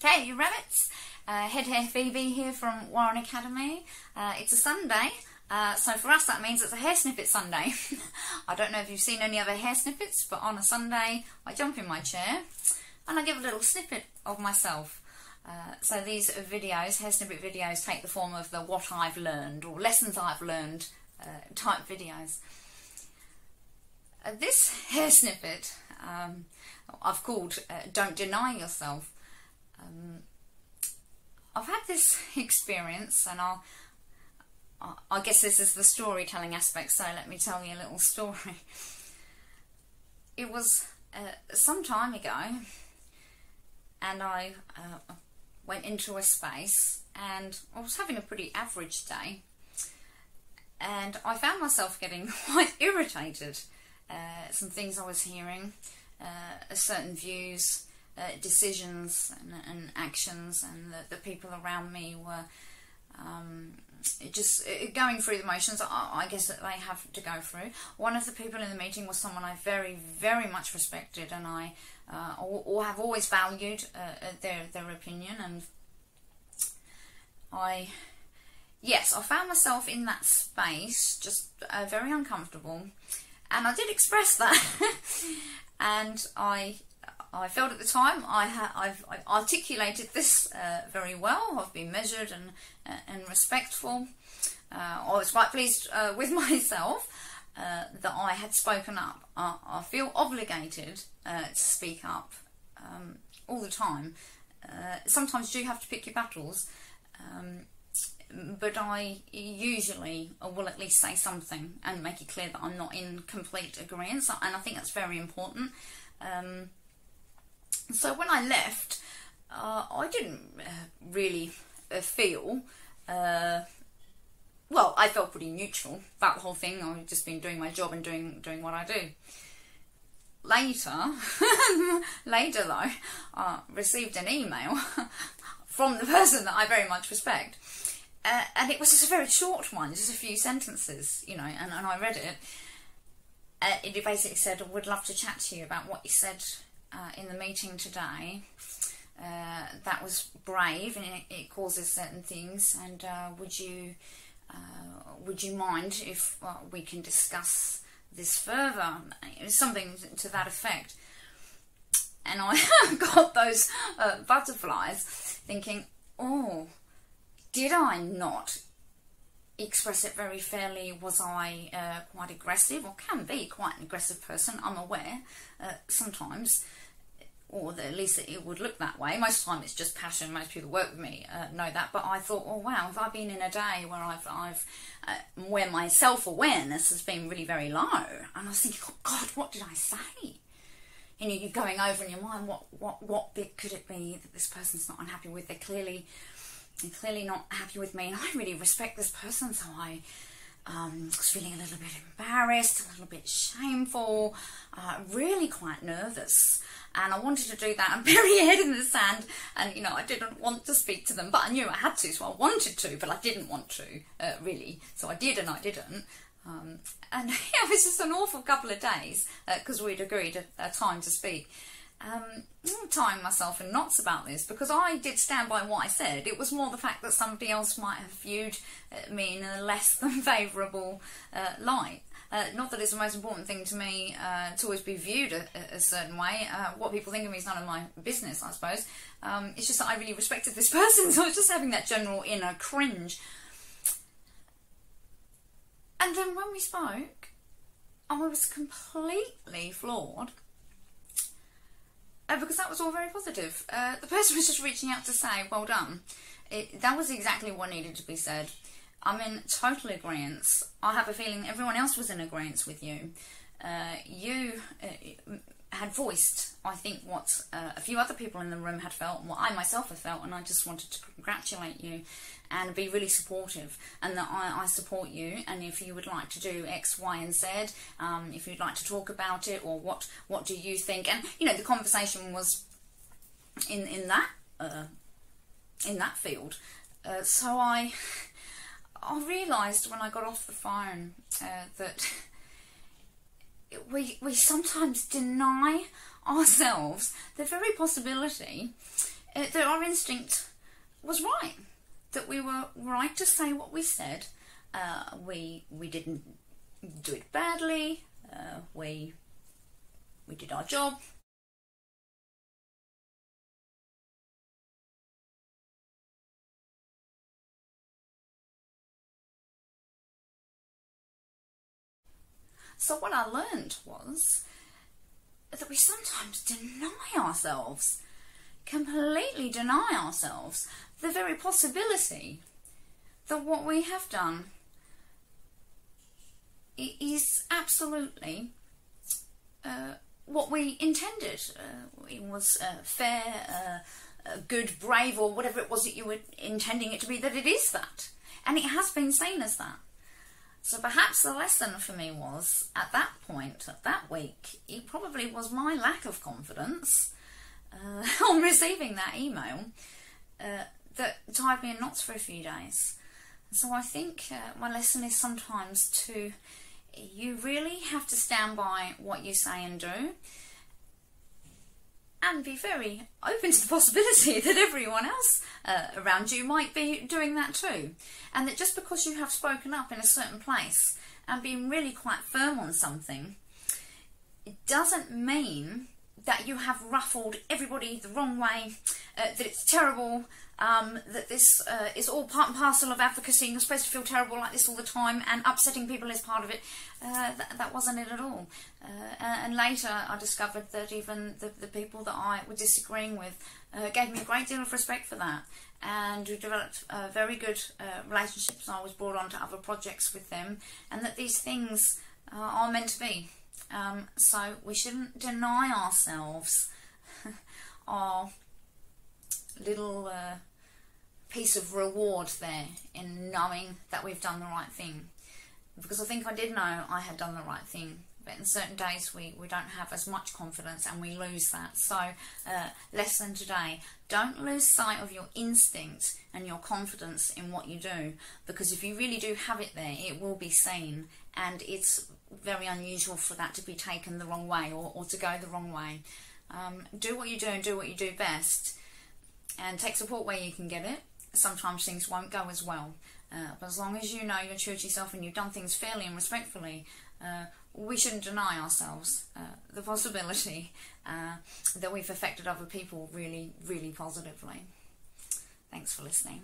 Hey you rabbits, Head Hare Phoebe here from Warren Academy. It's a Sunday, so for us that means it's a Hare Snippet Sunday. I don't know if you've seen any other Hare Snippets, but on a Sunday I jump in my chair and I give a little snippet of myself. So these videos, Hare Snippet videos, take the form of the what I've learned or lessons I've learned type videos. This Hare Snippet I've called Don't Deny Yourself. I've had this experience, and I guess this is the storytelling aspect, so let me tell you a little story. It was some time ago, and I went into a space, and I was having a pretty average day, and I found myself getting quite irritated. Some things I was hearing, certain views, decisions and actions, and the people around me were just going through the motions I guess that they have to go through. One of the people in the meeting was someone I very, very much respected, and I have always valued their opinion, and I found myself in that space just very uncomfortable, and I did express that. And I felt at the time I've articulated this very well. I've been measured and respectful. I was quite pleased with myself that I had spoken up. I feel obligated to speak up all the time. Sometimes you do have to pick your battles, but I usually will at least say something and make it clear that I'm not in complete agreement, and I think that's very important. So when I left, I didn't really feel, well, I felt pretty neutral about the whole thing. I've just been doing my job and doing what I do. Later though, I received an email from the person that I very much respect, and it was just a very short one, just a few sentences, you know, and I read it. It basically said, "I would love to chat to you about what you said in the meeting today. That was brave, and it causes certain things, and would you mind if we can discuss this further?" It was something to that effect, and I got those butterflies, thinking, oh, did I not express it very fairly? Was I quite aggressive, or can be quite an aggressive person? I'm aware sometimes, or at least it would look that way. Most of the time it's just passion. Most people who work with me know that. But I thought, oh wow, if I've been in a day where where my self-awareness has been really very low, and I was thinking, oh God, what did I say? You know, you're going over in your mind, what bit could it be that this person's not unhappy with? They're clearly not happy with me, and I really respect this person, so I was feeling a little bit embarrassed, a little bit shameful, really quite nervous, and I wanted to do that and bury your head in the sand, and you know, I didn't want to speak to them, but I knew I had to, so I wanted to, but I didn't want to, really, so I did and I didn't. And it was just an awful couple of days, because we'd agreed a time to speak. I'm tying myself in knots about this, because I did stand by what I said. It was more the fact that somebody else might have viewed me in a less than favourable light. Not that it's the most important thing to me to always be viewed a certain way. What people think of me is none of my business, I suppose. It's just that I really respected this person, so I was just having that general inner cringe. And then when we spoke, I was completely floored. Because that was all very positive. The person was just reaching out to say, well done. That was exactly what needed to be said. I'm in total agreement. I have a feeling everyone else was in agreement with you. You had voiced, I think, what a few other people in the room had felt, and what I myself have felt, and I just wanted to congratulate you and be really supportive, and that I support you, and if you would like to do X, Y and Z, if you'd like to talk about it, or what do you think, and you know, the conversation was in that field. So I realised when I got off the phone that we sometimes deny ourselves the very possibility that our instinct was right, that we were right to say what we said. We didn't do it badly. We did our job. So what I learned was that we sometimes deny ourselves, completely deny ourselves, the very possibility that what we have done is absolutely what we intended. It was fair, good, brave, or whatever it was that you were intending it to be, that it is that. And it has been seen as that. So perhaps the lesson for me was, at that point, that week, it probably was my lack of confidence on receiving that email that tied me in knots for a few days. So I think my lesson is sometimes you really have to stand by what you say and do, and be very open to the possibility that everyone else around you might be doing that too. And that just because you have spoken up in a certain place and been really quite firm on something, it doesn't mean that you have ruffled everybody the wrong way, that it's terrible, that this is all part and parcel of advocacy and you're supposed to feel terrible like this all the time, and upsetting people is part of it. That wasn't it at all. And later I discovered that even the people that I was disagreeing with gave me a great deal of respect for that, and we developed very good relationships. I was brought on to other projects with them, and that these things are meant to be. So we shouldn't deny ourselves our little piece of reward there in knowing that we've done the right thing. Because I think I did know I had done the right thing, but in certain days we don't have as much confidence and we lose that. So lesson today, don't lose sight of your instinct and your confidence in what you do, because if you really do have it there, it will be seen, and it's very unusual for that to be taken the wrong way or to go the wrong way. Do what you do and do what you do best, and take support where you can get it. Sometimes things won't go as well, but as long as you know you're true to yourself and you've done things fairly and respectfully, we shouldn't deny ourselves the possibility that we've affected other people really, really positively. Thanks for listening.